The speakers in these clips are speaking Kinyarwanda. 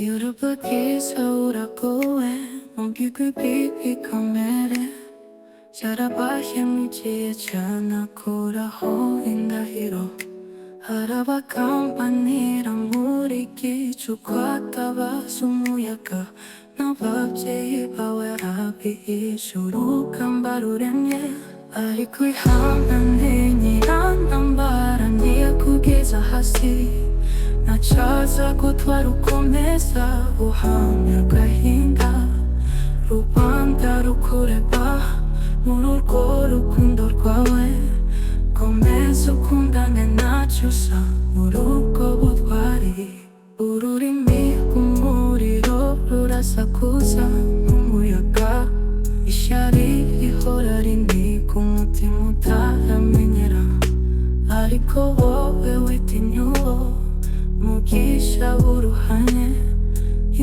Yurubagisa uragowe Mungigwibigi kamere Yarabaye mwigiye cyane akuraho indahiro Arabagambanira muri gicuku atabaza umuyaga N'ababyeyi bawe arabihisha urugamba ruremye Ariko ihangane nyirantambara ntiyakugeza hasi Nacaza gutwara ukomeza uhamya agahinda Rubanda rukureba muri urwo rukundo rwawe Komeza ukundane ntacyo usa muri ubwo butwari Ururimi rw'umuriro rurasakuza nk'umuyaga Ishyari rihora riniga umutima utaramenyera Ariko wowe witinya uwo mugisha w'uruhanye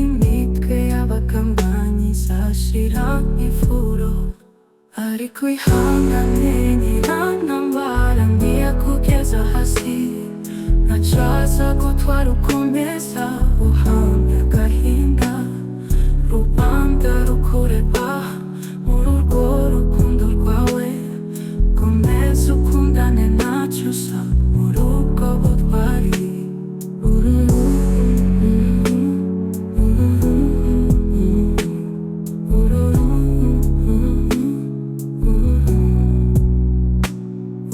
Imitwe y'abagambanyi izashira nk'ifuro Ariko ihangane nyirantambara ntiyakugeza hasi Nacaza gutwara ukomeza uhamya agahinda Rubanda rukureba muri urwo rukundo rwawe Komeza ukundane ntacyo usa muri ubwo butwari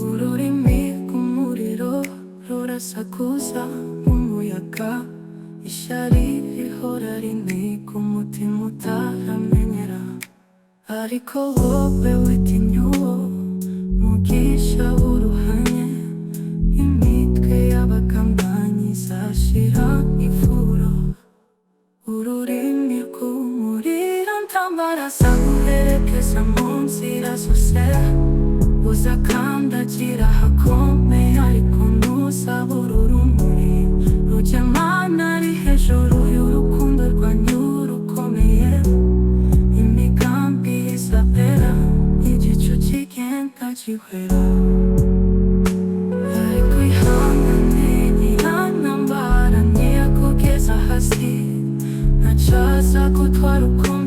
Ururimi rw'umuriro rurasakuza nk'umuyaga Ishyari rihora riniga umutima utaramenyera Ariko wowe witinya uwo mugisha w'uruhanye Imitwe y'abagambanyi izashira nk'ifuro Ururimi rw'umuriro ntambara zaguherekeza mu nzira zose Uzakandagira ahakomeye ariko ntuzabura urumuri Rujyamana ari hejuru y'urukundo rwanyu rukomeye Imigambi izabera igicu kigenda gihwera Ariko ihangane nyirantambara ntiyakugeza hasi Nacaza gutwara ukomeye